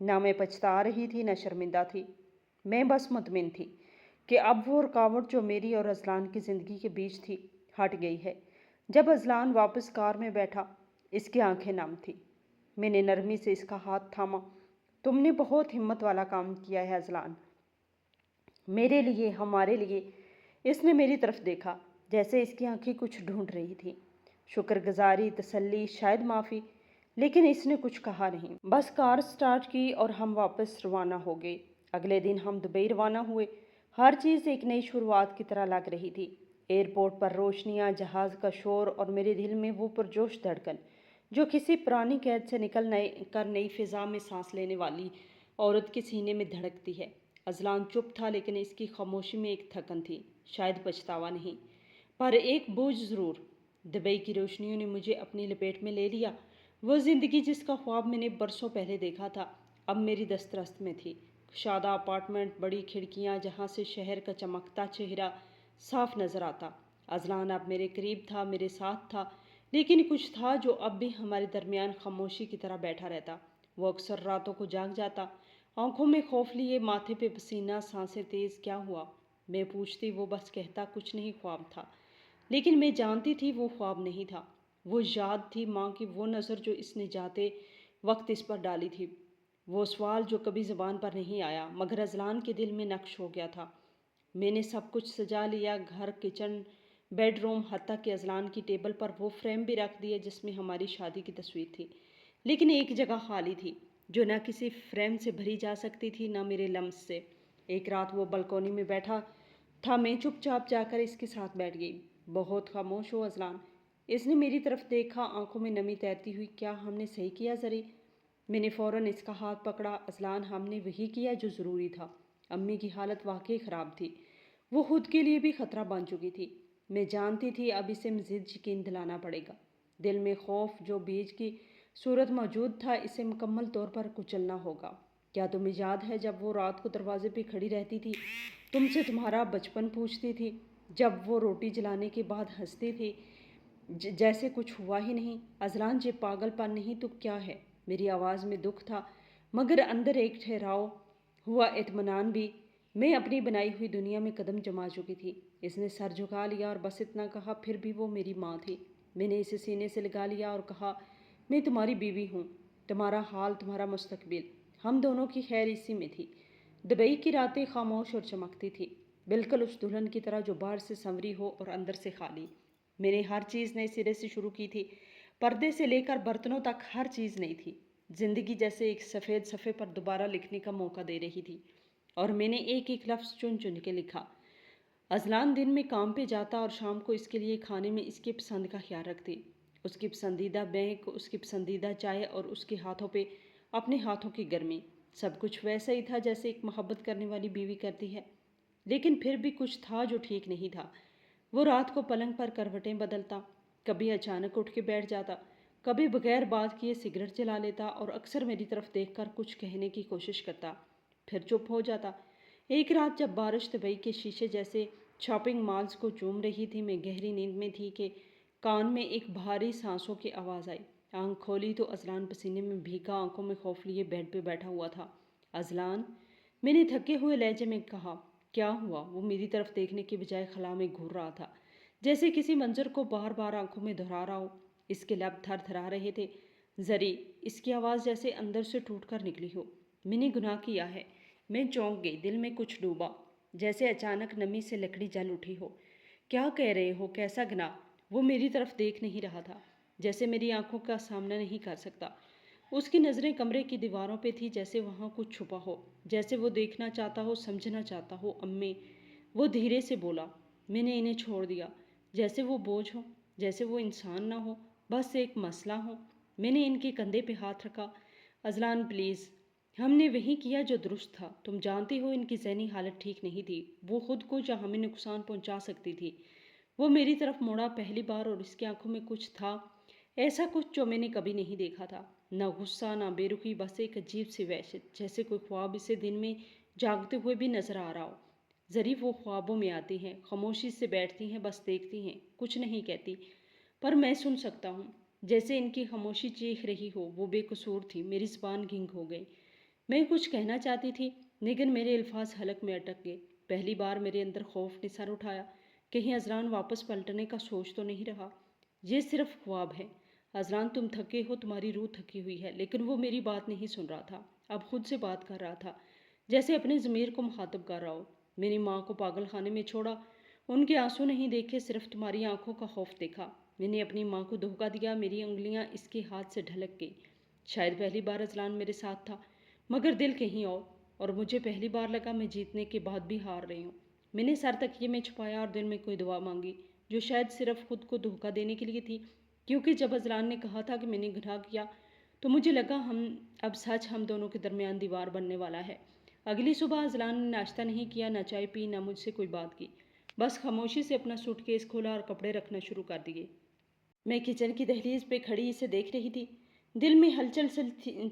نہ میں پچھتا رہی تھی نہ شرمندہ تھی، میں بس مطمئن تھی کہ اب وہ رکاوٹ جو میری اور اذلان کی زندگی کے بیچ تھی ہٹ گئی ہے۔ جب اذلان واپس کار میں بیٹھا، اس کی آنکھیں نم تھیں۔ میں نے نرمی سے اس کا ہاتھ تھاما۔ تم نے بہت ہمت والا کام کیا ہے اذلان، میرے لیے، ہمارے لیے۔ اس نے میری طرف دیکھا، جیسے اس کی آنکھیں کچھ ڈھونڈ رہی تھیں، شکر گزاری، تسلی، شاید معافی، لیکن اس نے کچھ کہا نہیں۔ بس کار سٹارٹ کی اور ہم واپس روانہ ہو گئے۔ اگلے دن ہم دبئی روانہ ہوئے۔ ہر چیز ایک نئی شروعات کی طرح لگ رہی تھی۔ ایئرپورٹ پر روشنیاں، جہاز کا شور اور میرے دل میں وہ پرجوش دھڑکن جو کسی پرانی قید سے نکل کر نئی فضا میں سانس لینے والی عورت کے سینے میں دھڑکتی ہے۔ اذلان چپ تھا، لیکن اس کی خاموشی میں ایک تھکن تھی، شاید پچھتاوا نہیں، پر ایک بوجھ ضرور۔ دبئی کی روشنیوں نے مجھے اپنی لپیٹ میں لے لیا۔ وہ زندگی جس کا خواب میں نے برسوں پہلے دیکھا تھا، اب میری دسترس میں تھی۔ کشادہ اپارٹمنٹ، بڑی کھڑکیاں جہاں سے شہر کا چمکتا چہرہ صاف نظر آتا۔ اذلان اب میرے قریب تھا، میرے ساتھ تھا، لیکن کچھ تھا جو اب بھی ہمارے درمیان خاموشی کی طرح بیٹھا رہتا۔ وہ اکثر راتوں کو جاگ جاتا، آنکھوں میں خوف لیے، ماتھے پہ پسینہ، سانسیں تیز۔ کیا ہوا؟ میں پوچھتی، وہ بس کہتا، کچھ نہیں، خواب تھا۔ لیکن میں جانتی تھی وہ خواب نہیں تھا، وہ یاد تھی، ماں کی وہ نظر جو اس نے جاتے وقت اس پر ڈالی تھی، وہ سوال جو کبھی زبان پر نہیں آیا مگر اذلان کے دل میں نقش ہو گیا تھا۔ میں نے سب کچھ سجا لیا، گھر، کچن، بیڈ روم، حتیٰ کہ اذلان کی ٹیبل پر وہ فریم بھی رکھ دیے جس میں ہماری شادی کی تصویر تھی، لیکن ایک جگہ خالی تھی جو نہ کسی فریم سے بھری جا سکتی تھی نہ میرے لمس سے۔ ایک رات وہ بلکونی میں بیٹھا تھا، میں چپ چاپ جا کر اس کے ساتھ بیٹھ گئی۔ بہت خاموش ہو اذلان، اس نے میری طرف دیکھا، آنکھوں میں نمی تیرتی ہوئی۔ کیا ہم نے صحیح کیا زری؟ میں نے فوراً اس کا ہاتھ پکڑا۔ اذلان، ہم نے وہی کیا جو ضروری تھا۔ امی کی حالت واقعی خراب تھی، وہ خود کے لیے بھی خطرہ بن چکی تھی۔ میں جانتی تھی اب اسے مزید یقین دلانا پڑے گا۔ دل میں خوف جو بیج کی صورت موجود تھا، اسے مکمل طور پر کچلنا ہوگا۔ کیا تمہیں یاد ہے جب وہ رات کو دروازے پہ کھڑی رہتی تھی، تم سے تمہارا بچپن پوچھتی تھی، جب وہ روٹی جلانے کے بعد ہنستی تھی جیسے کچھ ہوا ہی نہیں؟ اذلان، یہ پاگل پن نہیں تو کیا ہے؟ میری آواز میں دکھ تھا مگر اندر ایک ٹھہراؤ ہوا اطمینان بھی۔ میں اپنی بنائی ہوئی دنیا میں قدم جما چکی تھی۔ اس نے سر جھکا لیا اور بس اتنا کہا، پھر بھی وہ میری ماں تھی۔ میں نے اسے سینے سے لگا لیا اور کہا، میں تمہاری بیوی ہوں، تمہارا حال، تمہارا مستقبل، ہم دونوں کی خیر اسی میں تھی۔ دبئی کی راتیں خاموش اور چمکتی تھی، بالکل اس دلہن کی طرح جو باہر سے سنوری ہو اور اندر سے خالی۔ میں نے ہر چیز نئے سرے سے شروع کی تھی، پردے سے لے کر برتنوں تک ہر چیز نئی تھی۔ زندگی جیسے ایک سفید صفحے پر دوبارہ لکھنے کا موقع دے رہی تھی، اور میں نے ایک ایک لفظ چن چن کے لکھا۔ اذلان دن میں کام پہ جاتا اور شام کو اس کے لیے کھانے میں اس کی پسند کا خیال رکھتی، اس کی پسندیدہ بیگ، اس کی پسندیدہ چائے اور اس کے ہاتھوں پہ اپنے ہاتھوں کی گرمی۔ سب کچھ ویسا ہی تھا جیسے ایک محبت کرنے والی بیوی کرتی ہے، لیکن پھر بھی کچھ تھا جو ٹھیک نہیں تھا۔ وہ رات کو پلنگ پر کروٹیں بدلتا، کبھی اچانک اٹھ کے بیٹھ جاتا، کبھی بغیر بات کیے سگریٹ جلا لیتا اور اکثر میری طرف دیکھ کر کچھ کہنے کی کوشش کرتا، پھر چپ ہو جاتا۔ ایک رات جب بارش دبئی کے شیشے جیسے شاپنگ مالز کو چوم رہی تھی، میں گہری نیند میں تھی کہ کان میں ایک بھاری سانسوں کی آواز آئی۔ آنکھ کھولی تو اذلان پسینے میں بھیگا، آنکھوں میں خوف لیے بیڈ پہ بیٹھا ہوا تھا۔ اذلان، میں نے تھکے ہوئے لہجے میں کہا، کیا ہوا؟ وہ میری طرف دیکھنے کے بجائے خلا میں گھور رہا تھا، جیسے کسی منظر کو بار بار آنکھوں میں دہرا رہا ہو۔ اس کے لب تھر تھرا رہے تھے۔ زری، اس کی آواز جیسے اندر سے ٹوٹ کر نکلی ہو۔ میں نے گناہ کیا ہے۔ میں چونک گئی، دل میں کچھ ڈوبا، جیسے اچانک نمی سے لکڑی جل اٹھی ہو۔ کیا کہہ رہے ہو؟ کیسا گناہ؟ وہ میری طرف دیکھ نہیں رہا تھا، جیسے میری آنکھوں کا سامنا نہیں کر سکتا۔ اس کی نظریں کمرے کی دیواروں پہ تھی، جیسے وہاں کچھ چھپا ہو، جیسے وہ دیکھنا چاہتا ہو، سمجھنا چاہتا ہو۔ امی، وہ دھیرے سے بولا، میں نے انہیں چھوڑ دیا، جیسے وہ بوجھ ہو، جیسے وہ انسان نہ ہو، بس ایک مسئلہ ہو۔ میں نے ان کے کندھے پہ ہاتھ رکھا۔ اذلان پلیز، ہم نے وہی کیا جو درست تھا۔ تم جانتی ہو ان کی ذہنی حالت ٹھیک نہیں تھی، وہ خود کو یا ہمیں نقصان پہنچا سکتی تھی۔ وہ میری طرف مڑا پہلی بار اور اس کی آنکھوں میں کچھ تھا، ایسا کچھ جو میں نے کبھی نہیں دیکھا تھا، نہ غصہ نہ بے رخی، بس ایک عجیب سی وحشت، جیسے کوئی خواب اسے دن میں جاگتے ہوئے بھی نظر آ رہا ہو۔ ظریف، وہ خوابوں میں آتی ہیں، خاموشی سے بیٹھتی ہیں، بس دیکھتی ہیں، کچھ نہیں کہتی، پر میں سن سکتا ہوں، جیسے ان کی خاموشی چیخ رہی ہو۔ وہ بے قصور تھی۔ میری زبان گھنگ ہو گئی۔ میں کچھ کہنا چاہتی تھی لیکن میرے الفاظ حلق میں اٹک گئے۔ پہلی بار میرے اندر خوف نے سر اٹھایا، کہیں اذران واپس پلٹنے کا سوچ تو نہیں رہا۔ یہ صرف خواب ہے اذران، تم تھکے ہو، تمہاری روح تھکی ہوئی ہے۔ لیکن وہ میری بات نہیں سن رہا تھا، اب خود سے بات کر رہا تھا، جیسے اپنے ضمیر کو مخاطب کر رہا ہو۔ میری ماں کو پاگل خانے میں چھوڑا، ان کے آنسو نہیں دیکھے، صرف تمہاری آنکھوں کا خوف دیکھا۔ میں نے اپنی ماں کو دھوکہ دیا، میری انگلیاں اس کے ہاتھ سے ڈھلک گئی۔ شاید پہلی بار اذلان میرے ساتھ تھا مگر دل کہیں اور مجھے پہلی بار لگا میں جیتنے کے بعد بھی ہار رہی ہوں۔ میں نے سر تکیے میں چھپایا اور دل میں کوئی دعا مانگی جو شاید صرف خود کو دھوکہ دینے کے لیے تھی، کیونکہ جب اذلان نے کہا تھا کہ میں نے گناہ کیا تو مجھے لگا اب سچ ہم دونوں کے درمیان دیوار بننے والا ہے۔ اگلی صبح اذلان نے ناشتہ نہیں کیا، نہ چائے پی، نہ مجھ سے کوئی بات کی، بس خاموشی سے اپنا سوٹ کیس کھولا اور کپڑے رکھنا شروع کر دیے۔ میں کچن کی دہلیز پہ کھڑی اسے دیکھ رہی تھی، دل میں ہلچل سی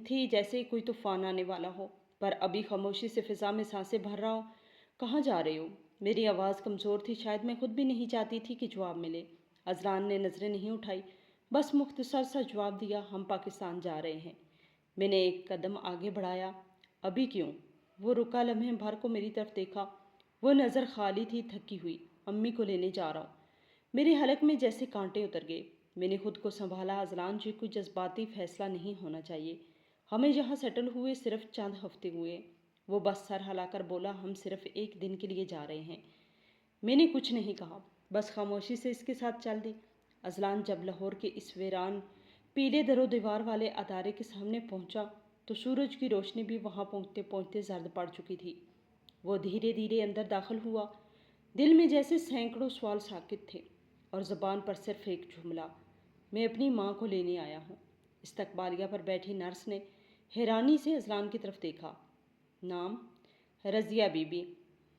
تھی جیسے کوئی طوفان آنے والا ہو، پر ابھی خاموشی سے فضا میں سانسیں بھر رہا ہو۔ کہاں جا رہے ہو؟ میری آواز کمزور تھی، شاید میں خود بھی نہیں چاہتی تھی کہ جواب ملے۔ اذلان نے نظریں نہیں اٹھائی، بس مختصر سا جواب دیا، ہم پاکستان جا رہے ہیں۔ میں نے ایک قدم آگے بڑھایا، ابھی کیوں؟ وہ رکا، لمحے بھر کو میری طرف دیکھا، وہ نظر خالی تھی، تھکی ہوئی۔ امی کو لینے جا رہا ہوں۔ میرے حلق میں جیسے کانٹے اتر گئے۔ میں نے خود کو سنبھالا، اذلان جی کوئی جذباتی فیصلہ نہیں ہونا چاہیے، ہمیں یہاں سیٹل ہوئے صرف چند ہفتے ہوئے۔ وہ بس سر ہلا کر بولا، ہم صرف ایک دن کے لیے جا رہے ہیں۔ میں نے کچھ نہیں کہا، بس خاموشی سے اس کے ساتھ چل دی۔ اذلان جب لاہور کے اس ویران پیلے در و دیوار والے ادارے کے سامنے پہنچا تو سورج کی روشنی بھی وہاں پہنچتے پہنچتے زرد پڑ چکی تھی۔ وہ دھیرے دھیرے اندر داخل ہوا، دل میں جیسے سینکڑوں سوال ساکت تھے اور زبان پر صرف ایک جملہ، میں اپنی ماں کو لینے آیا ہوں۔ استقبالیہ پر بیٹھی نرس نے حیرانی سے اذلان کی طرف دیکھا۔ نام؟ رضیہ بی بی۔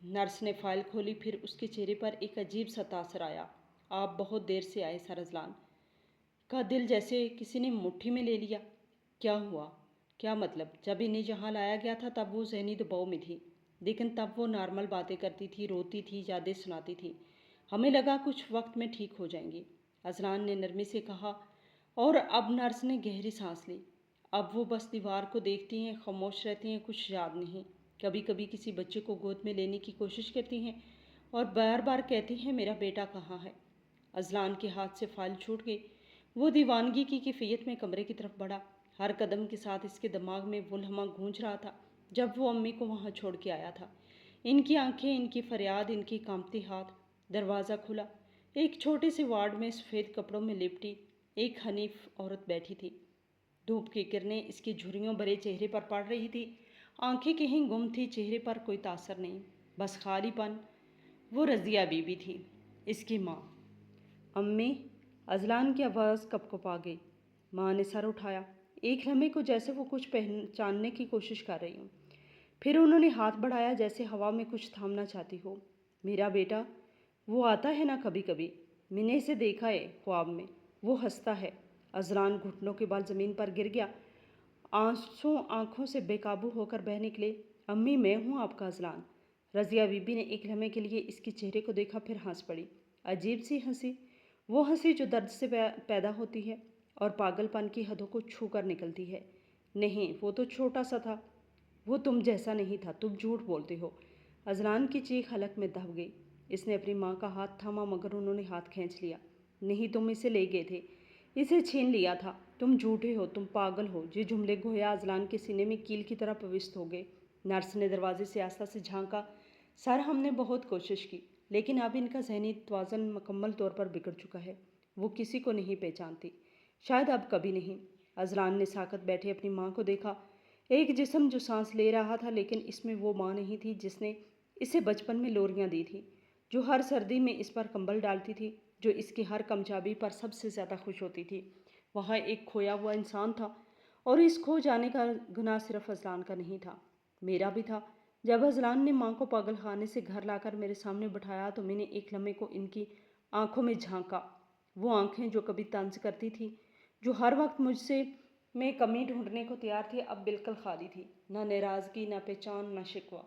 نرس نے فائل کھولی، پھر اس کے چہرے پر ایک عجیب سا تاثر آیا۔ آپ بہت دیر سے آئے سر؟ اذلان کا دل جیسے کسی نے مٹھی میں لے لیا۔ کیا ہوا؟ کیا مطلب؟ جب انہیں جہاں لایا گیا تھا تب وہ ذہنی دباؤ میں تھی، لیکن تب وہ نارمل باتیں کرتی تھی، روتی تھی، یادیں سناتی تھی۔ ہمیں لگا کچھ وقت میں ٹھیک ہو جائیں گی، اذلان نے نرمی سے کہا، اور اب نرس نے گہری سانس لی۔ اب وہ بس دیوار کو دیکھتی ہیں، خاموش رہتی ہیں، کچھ یاد نہیں۔ کبھی کبھی کسی بچے کو گود میں لینے کی کوشش کرتی ہیں اور بار بار کہتی ہیں، میرا بیٹا کہاں ہے؟ اذلان کے ہاتھ سے فائل چھوٹ گئی۔ وہ دیوانگی کی کیفیت میں کمرے کی طرف بڑھا، ہر قدم کے ساتھ اس کے دماغ میں وہ لمحہ گونج رہا تھا جب وہ امی کو وہاں چھوڑ کے آیا تھا۔ ان کی آنکھیں، ان کی فریاد، ان کی کانپتے ہاتھ۔ دروازہ کھلا، ایک چھوٹے سے وارڈ میں سفید کپڑوں میں لپٹی ایک حنیف عورت بیٹھی تھی۔ دھوپ کی کرنیں اس کے جھریوں بھرے چہرے پر پڑ رہی تھی، آنکھیں کہیں گم تھی، چہرے پر کوئی تاثر نہیں، بس خالی پن۔ وہ رضیہ بی بی تھی، اس کی ماں۔ امی؟ اذلان کی آواز کپکپا گئی۔ ماں نے سر اٹھایا، ایک لمحے کو جیسے وہ کچھ پہچاننے کی کوشش کر رہی ہوں، پھر انہوں نے ہاتھ بڑھایا جیسے ہوا میں کچھ تھامنا چاہتی ہو۔ میرا بیٹا، وہ آتا ہے نا کبھی کبھی، میں نے اسے دیکھا ہے خواب میں، وہ ہنستا ہے۔ اذلان گھٹنوں کے بال زمین پر گر گیا، آنسو آنکھوں سے بے قابو ہو کر بہہ نکلے۔ امی، میں ہوں آپ کا اذلان۔ رضیہ بی بی نے ایک لمحے کے لیے اس کے چہرے کو دیکھا، پھر ہنس پڑی، عجیب سی ہنسی، وہ ہنسی جو درد سے پیدا ہوتی ہے اور پاگل پن کی حدوں کو چھو کر نکلتی ہے۔ نہیں، وہ تو چھوٹا سا تھا، وہ تم جیسا نہیں تھا، تم جھوٹ بولتے ہو۔ اذلان کی چیخ حلق میں دب گئی۔ اس نے اپنی ماں کا ہاتھ تھاما مگر انہوں نے ہاتھ کھینچ لیا۔ نہیں، تم اسے لے گئے تھے، اسے چھین لیا تھا، تم جھوٹے ہو، تم پاگل ہو۔ یہ جملے گویا اذلان کے سینے میں کیل کی طرح پوست ہو گئے۔ نرس نے دروازے سے آستہ سے جھانکا، سر ہم نے بہت کوشش کی لیکن اب ان کا ذہنی توازن مکمل طور پر بگڑ چکا ہے، وہ کسی کو نہیں پہچانتی، شاید اب کبھی نہیں۔ اذلان نے ساکت بیٹھے اپنی ماں کو دیکھا، ایک جسم جو سانس لے رہا تھا لیکن اس میں وہ ماں نہیں تھی جس نے اسے بچپن میں لوریاں دی تھی، جو ہر سردی میں اس پر کمبل ڈالتی تھی، جو اس کی ہر کامیابی پر سب سے زیادہ خوش ہوتی تھی۔ وہاں ایک کھویا ہوا انسان تھا اور اس کھو جانے کا گناہ صرف اذلان کا نہیں تھا، میرا بھی تھا۔ جب اذلان نے ماں کو پاگل خانے سے گھر لا کر میرے سامنے بٹھایا تو میں نے ایک لمحے کو ان کی آنکھوں میں جھانکا، وہ آنکھیں جو کبھی طنز کرتی تھی، جو ہر وقت مجھ سے میں کمی ڈھونڈنے کو تیار تھی، اب بالکل خالی تھی، نہ ناراضگی، نہ پہچان، نہ شکوہ،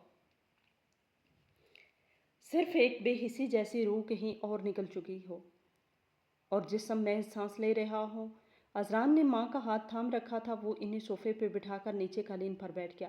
صرف ایک بے حسی جیسی روح کہیں اور نکل چکی ہو اور جسم میں سانس لے رہا ہو۔ اذلان نے ماں کا ہاتھ تھام رکھا تھا، وہ انہیں صوفے پہ بٹھا کر نیچے قالین پر بیٹھ گیا۔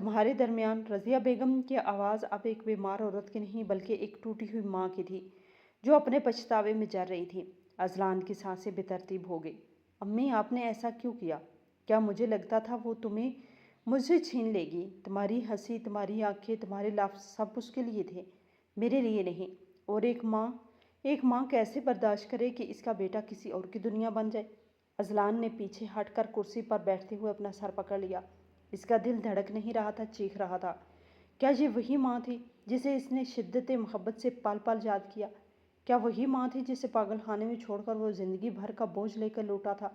تمہارے درمیان۔ رضیہ بیگم کی آواز اب ایک بیمار عورت کی نہیں بلکہ ایک ٹوٹی ہوئی ماں کی تھی جو اپنے پچھتاوے میں جر رہی تھی۔ اذلان کی سانسیں بے ترتیب ہو گئی۔ امی، آپ نے ایسا کیوں کیا؟ کیا مجھے لگتا تھا وہ تمہیں مجھ سے چھین لے گی؟ تمہاری ہنسی، تمہاری آنکھیں، تمہارے لفظ سب اس کے لیے تھے، میرے لیے نہیں۔ اور ایک ماں کیسے برداشت کرے کہ اس کا بیٹا کسی اور کی دنیا بن جائے؟ اذلان نے پیچھے ہٹ کر کرسی پر بیٹھتے ہوئے اپنا سر پکڑ لیا۔ اس کا دل دھڑک نہیں رہا تھا، چیخ رہا تھا۔ کیا یہ وہی ماں تھی جسے اس نے شدت محبت سے پل پل یاد کیا؟ کیا وہی ماں تھی جسے پاگل خانے میں چھوڑ کر وہ زندگی بھر کا بوجھ لے کر لوٹا تھا؟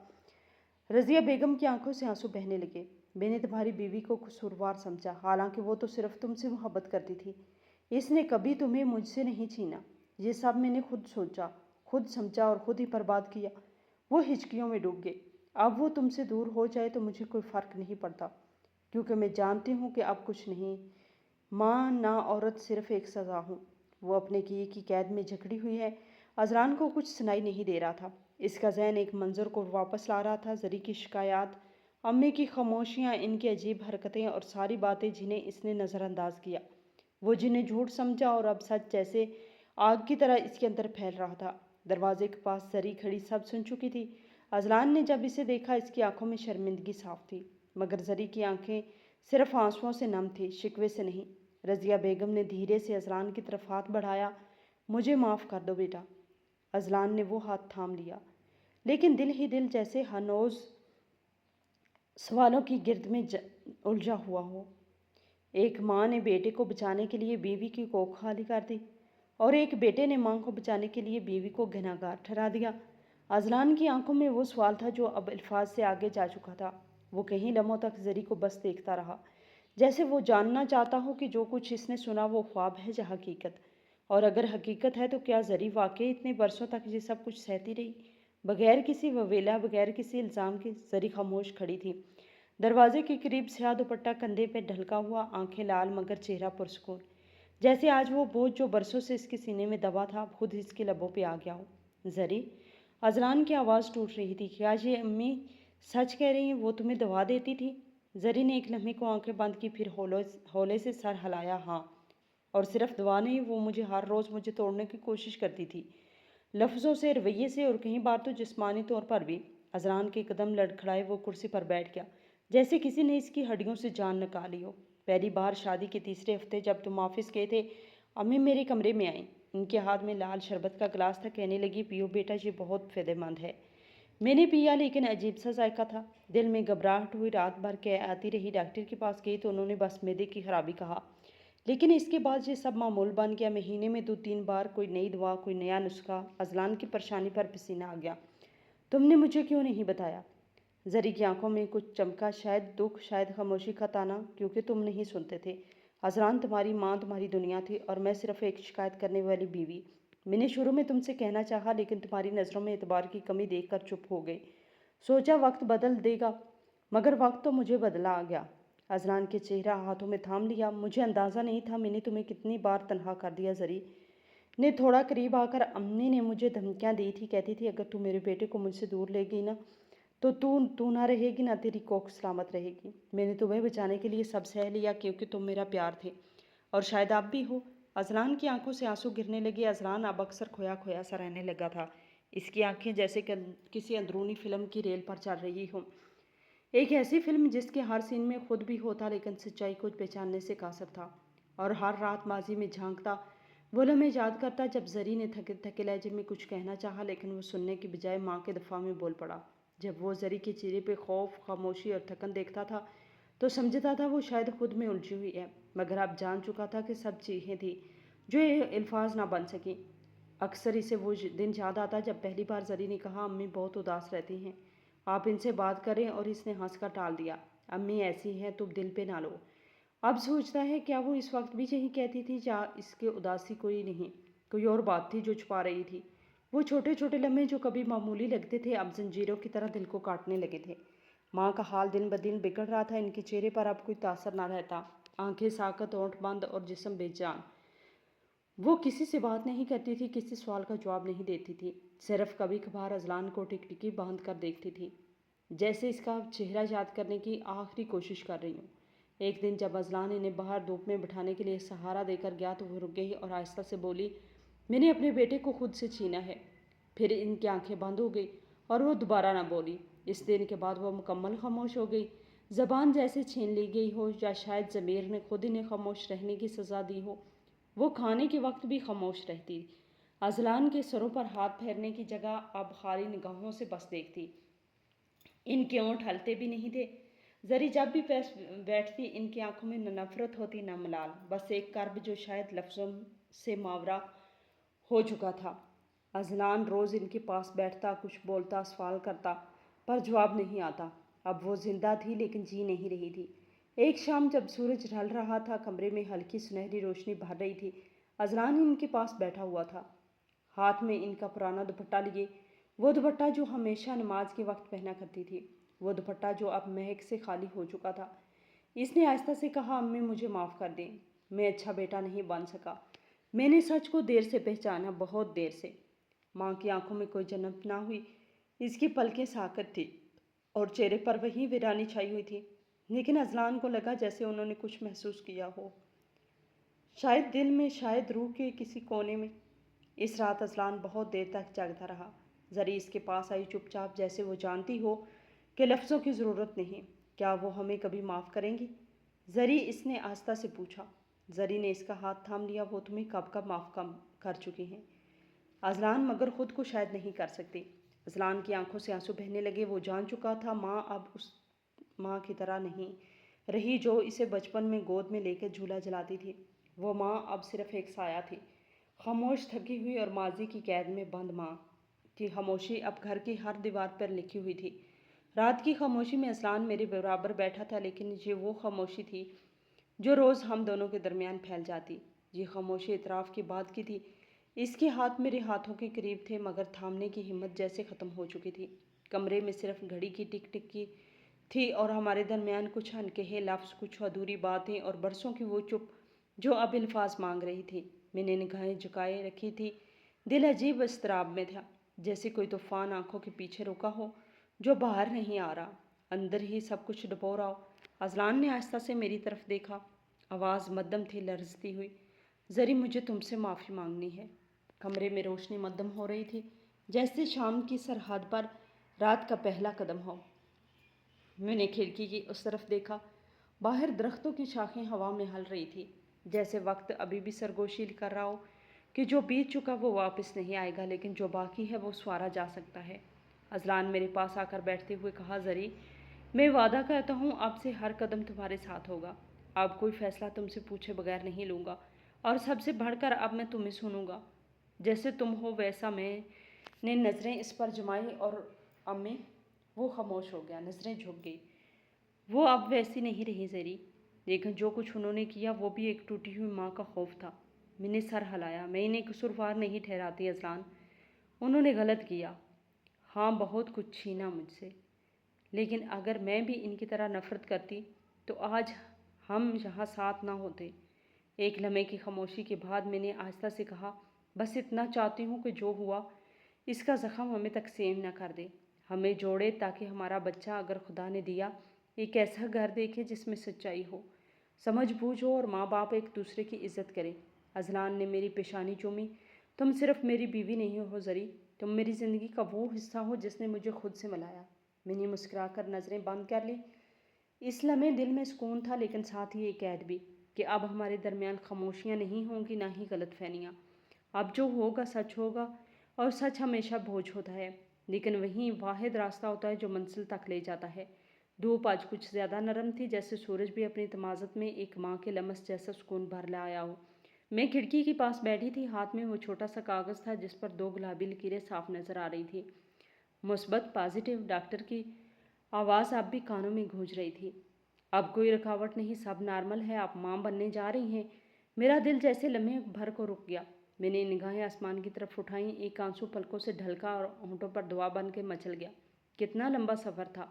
رضیہ بیگم کی آنکھوں سے آنسو بہنے لگے۔ میں نے تمہاری بیوی کو قصوروار سمجھا، حالانکہ وہ تو صرف تم سے محبت کرتی تھی۔ اس نے کبھی تمہیں مجھ سے نہیں چھینا۔ یہ سب میں نے خود سوچا، خود سمجھا اور خود ہی برباد کیا۔ وہ ہچکیوں میں ڈوب گئے۔ اب وہ تم سے دور ہو جائے تو مجھے کوئی فرق نہیں پڑتا، کیونکہ میں جانتی ہوں کہ اب کچھ نہیں، ماں نہ عورت، صرف ایک سزا ہوں۔ وہ اپنے کیے کی قید میں جکڑی ہوئی ہے۔ اذلان کو کچھ سنائی نہیں دے رہا تھا۔ اس کا ذہن ایک منظر کو واپس لا رہا تھا، زری کی شکایات، امی کی خاموشیاں، ان کی عجیب حرکتیں اور ساری باتیں جنہیں اس نے نظر انداز کیا، وہ جنہیں جھوٹ سمجھا، اور اب سچ جیسے آگ کی طرح اس کے اندر پھیل رہا تھا۔ دروازے کے پاس زری کھڑی سب سن چکی تھی۔ اذلان نے جب اسے دیکھا، اس کی آنکھوں میں شرمندگی صاف تھی، مگر زری کی آنکھیں صرف آنسوؤں سے نم تھی، شکوے سے نہیں۔ رضیہ بیگم نے دھیرے سے اذلان کی طرف ہاتھ بڑھایا۔ مجھے معاف کر دو بیٹا۔ اذلان نے وہ ہاتھ تھام لیا، لیکن دل ہی دل جیسے ہنوز سوالوں کی گرد میں الجھا ہوا ہو۔ ایک ماں نے بیٹے کو بچانے کے لیے بیوی کی کوکھ خالی کر دی، اور ایک بیٹے نے ماں کو بچانے کے لیے بیوی کو گنہگار ٹھہرا دیا۔ اذلان کی آنکھوں میں وہ سوال تھا جو اب الفاظ سے آگے جا چکا تھا۔ وہ کئی لمحوں تک زری کو بس دیکھتا رہا، جیسے وہ جاننا چاہتا ہو کہ جو کچھ اس نے سنا وہ خواب ہے یا حقیقت، اور اگر حقیقت ہے تو کیا زری واقعی اتنے برسوں تک یہ سب کچھ سہتی رہی، بغیر کسی وویلا، بغیر کسی الزام کے؟ زری خاموش کھڑی تھی، دروازے کے قریب، سیاہ دوپٹہ کندھے پہ ڈھلکا ہوا، آنکھیں لال مگر چہرہ پرسکون، جیسے آج وہ بوجھ جو برسوں سے اس کے سینے میں دبا تھا خود اس کے لبوں پہ آ گیا ہو۔ زری، اذلان کی آواز ٹوٹ رہی تھی، کیا یہ امی سچ کہہ رہی ہیں؟ وہ تمہیں دوا دیتی تھی؟ زری نے ایک لمحے کو آنکھیں بند کی، پھر ہولے سے سر ہلایا۔ ہاں، اور صرف دوا نہیں، وہ ہر روز مجھے توڑنے کی کوشش کرتی تھی، لفظوں سے، رویے سے، اور کئی بار تو جسمانی طور پر بھی۔ اذلان کے قدم لڑکھڑائے، وہ کرسی پر بیٹھ گیا، جیسے کسی نے اس کی ہڈیوں سے جان نکالی ہو۔ پہلی بار شادی کے تیسرے ہفتے جب تم آفس گئے تھے، امی میرے کمرے میں آئیں، ان کے ہاتھ میں لال شربت کا گلاس تھا، کہنے لگی، پیو بیٹا، یہ بہت فائدہ مند ہے۔ میں نے پیا، لیکن عجیب سا ذائقہ تھا، دل میں گھبراہٹ ہوئی، رات بھر کے آتی رہی، ڈاکٹر کے پاس گئی تو انہوں نے بس معدے کی خرابی کہا، لیکن اس کے بعد یہ سب معمول بن گیا، مہینے میں 2-3 بار کوئی نئی دوا، کوئی نیا نسخہ۔ اذلان کی پریشانی پر پسینہ آ گیا۔ تم نے مجھے کیوں نہیں بتایا؟ زری کی آنکھوں میں کچھ چمکا، شاید دکھ، شاید خاموشی کا تانا، کیونکہ تم نہیں سنتے تھے۔ اذلان، تمہاری ماں تمہاری دنیا تھی، اور میں صرف ایک شکایت کرنے والی بیوی۔ میں نے شروع میں تم سے کہنا چاہا، لیکن تمہاری نظروں میں اعتبار کی کمی دیکھ کر چپ ہو گئی۔ سوچا وقت بدل دے گا، مگر وقت تو مجھے بدلا آ گیا۔ اذلان کے چہرہ ہاتھوں میں تھام لیا۔ مجھے اندازہ نہیں تھا میں نے تمہیں کتنی بار تنہا کر دیا۔ زری نے تھوڑا قریب آ کر، امی نے مجھے دھمکیاں دی تھی، کہتی تھی اگر تو میرے بیٹے کو مجھ سے دور لے گئی نا تو تو نہ رہے گی، نہ تیری کوکھ سلامت رہے گی۔ میں نے تمہیں بچانے کے لیے سب سہ لیا، کیونکہ تم میرا پیار تھے، اور شاید اب بھی ہو۔ اذلان کی آنکھوں سے آنسو گرنے لگے۔ اذلان اب اکثر کھویا کھویا سا رہنے لگا تھا، اس کی آنکھیں جیسے کسی اندرونی فلم کی ریل پر چل رہی ہوں، ایک ایسی فلم جس کے ہر سین میں خود بھی ہوتا، لیکن سچائی کو پہچاننے سے قاصر تھا، اور ہر رات ماضی میں جھانکتا، وہ لمحے یاد کرتا جب زری نے تھکے تھکے لہجے میں کچھ کہنا چاہا، لیکن وہ سننے کی بجائے ماں کے دفاع میں بول پڑا۔ جب وہ زری کے چہرے پہ خوف، خاموشی اور تھکن دیکھتا تھا تو سمجھتا تھا وہ شاید خود میں الجھی ہوئی ہے، مگر اب جان چکا تھا کہ سب چیزیں تھیں جو الفاظ نہ بن سکیں۔ اکثر اسے وہ دن یاد آتا جب پہلی بار زری نے کہا، امی بہت اداس رہتی ہیں، آپ ان سے بات کریں، اور اس نے ہنس کر ٹال دیا، امی ایسی ہیں، تم دل پہ نہ لو۔ اب سوچتا ہے کیا وہ اس وقت بھی یہی کہتی تھی، یا اس کے اداسی کوئی نہیں، کوئی اور بات تھی جو چھپا رہی تھی؟ وہ چھوٹے چھوٹے لمحے جو کبھی معمولی لگتے تھے اب زنجیروں کی طرح دل کو کاٹنے لگے تھے۔ ماں کا حال دن بدن بگڑ رہا تھا، ان کے چہرے پر اب کوئی تاثر نہ رہتا، آنکھیں ساکت، ہونٹ بند، اور جسم بے جان۔ وہ کسی سے بات نہیں کرتی تھی، کسی سوال کا جواب نہیں دیتی تھی، صرف کبھی کبھار اذلان کو ٹکٹکی باندھ کر دیکھتی تھی، جیسے اس کا چہرہ یاد کرنے کی آخری کوشش کر رہی ہوں۔ ایک دن جب اذلان انہیں باہر دھوپ میں بٹھانے کے لیے سہارا دے کر گیا تو وہ رک گئی اور آہستہ سے بولی، میں نے اپنے بیٹے کو خود سے چھینا ہے۔ پھر ان کی آنکھیں بند ہو گئی اور وہ دوبارہ نہ بولی۔ اس دن کے بعد وہ مکمل خاموش ہو گئی، زبان جیسے چھین لی گئی ہو، یا شاید ضمیر نے خود انہیں خاموش رہنے کی سزا دی ہو۔ وہ کھانے کے وقت بھی خاموش رہتی، اذلان کے سروں پر ہاتھ پھیرنے کی جگہ اب خالی نگاہوں سے بس دیکھتی۔ ان کے ہونٹ ہلتے بھی نہیں تھے۔ زری جب بھی بیٹھتی ان کی آنکھوں میں نہ نفرت ہوتی نہ ملال، بس ایک کرب جو شاید لفظوں سے ماورا ہو چکا تھا۔ اذلان روز ان کے پاس بیٹھتا، کچھ بولتا، سوال کرتا، پر جواب نہیں آتا۔ اب وہ زندہ تھی لیکن جی نہیں رہی تھی۔ ایک شام جب سورج ڈھل رہا تھا، کمرے میں ہلکی سنہری روشنی بھر رہی تھی، اذلان ان کے پاس بیٹھا ہوا تھا، ہاتھ میں ان کا پرانا دوپٹہ لیے، وہ دوپٹہ جو ہمیشہ نماز کے وقت پہنا کرتی تھی، وہ دوپٹہ جو اب مہک سے خالی ہو چکا تھا۔ اس نے آہستہ سے کہا، امی مجھے معاف کر دیں، میں اچھا بیٹا نہیں بن سکا۔ میں نے سچ کو دیر سے پہچانا، بہت دیر سے۔ ماں کی آنکھوں میں کوئی جنت نہ ہوئی، اس کی پلکیں ساکت تھی اور چہرے پر وہی ویرانی چھائی ہوئی تھی، لیکن اذلان کو لگا جیسے انہوں نے کچھ محسوس کیا ہو، شاید دل میں، شاید روح کے کسی کونے میں۔ اس رات اذلان بہت دیر تک جاگتا رہا۔ زری اس کے پاس آئی چپ چاپ، جیسے وہ جانتی ہو کہ لفظوں کی ضرورت نہیں۔ کیا وہ ہمیں کبھی معاف کریں گی؟ زری، اس نے آہستہ سے پوچھا۔ زری نے اس کا ہاتھ تھام لیا، وہ تمہیں کب کب معاف کر چکی ہیں اذلان، مگر خود کو شاید نہیں کر سکتی۔ اذلان کی آنکھوں سے آنسو بہنے لگے، وہ جان چکا تھا ماں اب اس ماں کی طرح نہیں رہی جو اسے بچپن میں گود میں لے کر جھولا جلاتی تھی۔ وہ ماں اب صرف ایک سایہ تھی، خاموش، تھکی ہوئی اور ماضی کی قید میں بند۔ ماں کی خاموشی اب گھر کی ہر دیوار پر لکھی ہوئی تھی۔ رات کی خاموشی میں اذلان میرے برابر بیٹھا تھا، لیکن یہ وہ خاموشی تھی جو روز ہم دونوں کے درمیان پھیل جاتی۔ یہ خاموشی اعتراف کی بات کی تھی۔ اس کے ہاتھ میرے ہاتھوں کے قریب تھے، مگر تھامنے کی ہمت جیسے ختم ہو چکی تھی۔ کمرے میں صرف گھڑی کی ٹک ٹک کی تھی اور ہمارے درمیان کچھ انکہے لفظ، کچھ ادھوری باتیں اور برسوں کی وہ چپ جو اب الفاظ مانگ رہی تھی۔ میں نے نگاہیں جھکائے رکھی تھی، دل عجیب اضطراب میں تھا، جیسے کوئی طوفان آنکھوں کے پیچھے رکا ہو جو باہر نہیں آ رہا، اندر ہی سب کچھ ڈبو رہا ہو۔ اذلان نے آہستہ سے میری طرف دیکھا، آواز مدھم تھی، لرزتی ہوئی، زری مجھے تم سے معافی مانگنی ہے۔ کمرے میں روشنی مدھم ہو رہی تھی، جیسے شام کی سرحد پر رات کا پہلا قدم ہو۔ میں نے کھڑکی کی اس طرف دیکھا، باہر درختوں کی شاخیں ہوا میں ہل رہی تھی، جیسے وقت ابھی بھی سرگوشی کر رہا ہو کہ جو بیت چکا وہ واپس نہیں آئے گا، لیکن جو باقی ہے وہ سنوارا جا سکتا ہے۔ اذلان میرے پاس آ کر بیٹھتے ہوئے کہا، زری میں وعدہ کرتا ہوں اب سے ہر قدم تمہارے ساتھ ہوگا، اب کوئی فیصلہ تم سے پوچھے بغیر نہیں لوں گا، اور سب سے بڑھ کر اب میں تمہیں سنوں گا، جیسے تم ہو ویسا۔ میں نے نظریں اس پر جمائی اور امی، وہ خاموش ہو گیا، نظریں جھک گئی۔ وہ اب ویسی نہیں رہی زری، لیکن جو کچھ انہوں نے کیا وہ بھی ایک ٹوٹی ہوئی ماں کا خوف تھا۔ میں نے سر ہلایا، میں انہیں قصوروار نہیں ٹھہراتی اذلان، انہوں نے غلط کیا، ہاں بہت کچھ چھینا مجھ سے، لیکن اگر میں بھی ان کی طرح نفرت کرتی تو آج ہم یہاں ساتھ نہ ہوتے۔ ایک لمحے کی خاموشی کے بعد میں نے آہستہ سے کہا، بس اتنا چاہتی ہوں کہ جو ہوا اس کا زخم ہمیں تقسیم نہ کر دے، ہمیں جوڑے، تاکہ ہمارا بچہ، اگر خدا نے دیا، ایک ایسا گھر دیکھے جس میں سچائی ہو، سمجھ بوجھ ہو اور ماں باپ ایک دوسرے کی عزت کرے۔ اذلان نے میری پیشانی چومی، تم صرف میری بیوی نہیں ہو زری، تم میری زندگی کا وہ حصہ ہو جس نے مجھے خود سے ملایا۔ میں نے مسکرا کر نظریں بند کر لیں۔ اس لمحے دل میں سکون تھا، لیکن ساتھ ہی ایک قید بھی، کہ اب ہمارے درمیان خاموشیاں نہیں ہوں گی، نہ ہی غلط فہمیاں۔ اب جو ہوگا سچ ہوگا، اور سچ ہمیشہ بوجھ ہوتا ہے، لیکن وہی واحد راستہ ہوتا ہے جو منزل تک لے جاتا ہے۔ دھوپ آج کچھ زیادہ نرم تھی، جیسے سورج بھی اپنی تمازت میں ایک ماں کے لمس جیسا سکون بھر لایا ہو۔ میں کھڑکی کے پاس بیٹھی تھی، ہاتھ میں وہ چھوٹا سا کاغذ تھا جس پر 2 گلابی لکیریں صاف نظر آ رہی تھی، مثبت، پازیٹیو۔ ڈاکٹر کی آواز اب بھی کانوں میں گونج رہی تھی، اب کوئی رکاوٹ نہیں، سب نارمل ہے، آپ ماں بننے جا رہی ہیں۔ میرا دل جیسے لمحے بھر کو رک گیا۔ میں نے نگاہیں آسمان کی طرف اٹھائیں، ایک آنسو پلکوں سے ڈھلکا اور ہونٹوں پر دعا بن کے مچل گیا۔ کتنا لمبا سفر تھا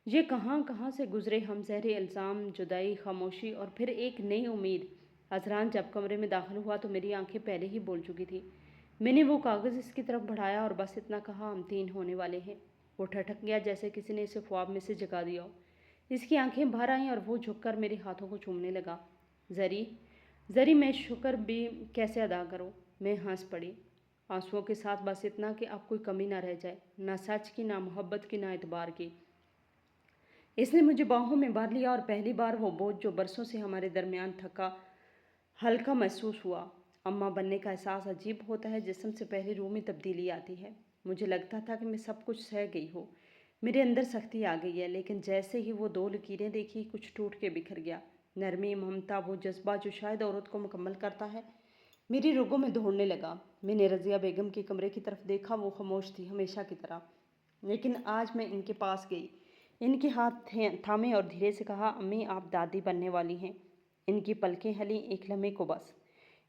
یہ، کہاں کہاں سے گزرے ہم، زہر الزام، جدائی، خاموشی، اور پھر ایک نئی امید۔ اذلان جب کمرے میں داخل ہوا تو میری آنکھیں پہلے ہی بول چکی تھی۔ میں نے وہ کاغذ اس کی طرف بڑھایا اور بس اتنا کہا، ہم 3 ہونے والے ہیں۔ وہ ٹھٹک گیا، جیسے کسی نے اسے خواب میں سے جگا دیا ہو۔ اس کی آنکھیں بھر آئیں اور وہ جھک کر میرے ہاتھوں کو چومنے لگا۔ زری میں شکر بھی کیسے ادا کروں؟ میں ہنس پڑی، آنسوؤں کے ساتھ، بس اتنا کہ اب کوئی کمی نہ رہ جائے، نہ سچ کی، نہ محبت کی، نہ اعتبار کی۔ اس نے مجھے باہوں میں بھر لیا اور پہلی بار وہ بوجھ جو برسوں سے ہمارے درمیان تھکا ہلکا محسوس ہوا۔ اماں بننے کا احساس عجیب ہوتا ہے، جسم سے پہلے روح میں تبدیلی آتی ہے۔ مجھے لگتا تھا کہ میں سب کچھ سہ گئی ہوں، میرے اندر سختی آ گئی ہے، لیکن جیسے ہی وہ 2 لکیریں دیکھی کچھ ٹوٹ کے بکھر گیا۔ نرمی، ممتا، وہ جذبہ جو شاید عورت کو مکمل کرتا ہے، میری رگوں میں دوڑنے لگا۔ میں نے رضیہ بیگم کے کمرے کی طرف دیکھا، وہ خاموش تھی ہمیشہ کی طرح، لیکن آج میں ان کے پاس گئی، ان کے ہاتھ تھامے اور دھیرے سے کہا، امی آپ دادی بننے والی ہیں۔ ان کی پلکیں ہلیں، ایک لمحے کو، بس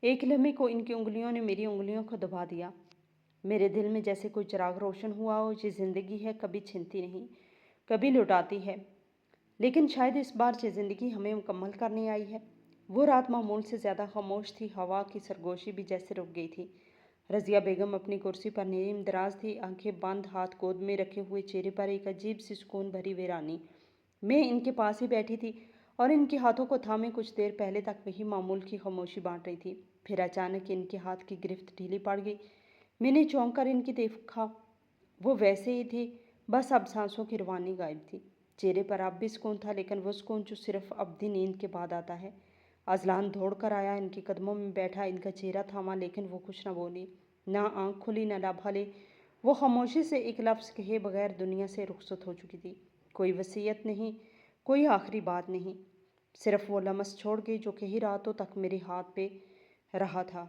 ایک لمحے کو ان کی انگلیوں نے میری انگلیوں کو دبا دیا۔ میرے دل میں جیسے کوئی چراغ روشن ہوا ہو۔ یہ زندگی ہے، کبھی چھنتی نہیں، کبھی لوٹاتی ہے، لیکن شاید اس بار یہ زندگی ہمیں مکمل کرنے آئی ہے۔ وہ رات معمول سے زیادہ خاموش تھی، ہوا کی سرگوشی بھی جیسے رک گئی تھی۔ رضیہ بیگم اپنی کرسی پر نیم دراز تھی، آنکھیں بند، ہاتھ گود میں رکھے ہوئے، چہرے پر ایک عجیب سی سکون بھری ویرانی۔ میں ان کے پاس ہی بیٹھی تھی اور ان کے ہاتھوں کو تھامے کچھ دیر پہلے تک وہی معمول کی خاموشی بانٹ رہی تھی۔ پھر اچانک ان کے ہاتھ کی گرفت ڈھیلی پڑ گئی۔ میں نے چونک کر ان کی دیکھا، وہ ویسے ہی تھی، بس اب سانسوں کی روانی غائب تھی۔ چہرے پر اب بھی سکون تھا، لیکن وہ سکون جو صرف ابدی نیند کے بعد آتا ہے۔ اذلان دوڑ کر آیا، ان کے قدموں میں بیٹھا، ان کا چہرہ تھاما، لیکن وہ کچھ نہ بولی، نہ آنکھ کھلی، نہ لب ہلے۔ وہ خاموشی سے ایک لفظ کہے بغیر دنیا سے رخصت ہو چکی تھی۔ کوئی وصیت نہیں، کوئی آخری بات نہیں، صرف وہ لمس چھوڑ گئی جو کئی راتوں تک میرے ہاتھ پہ رہا تھا۔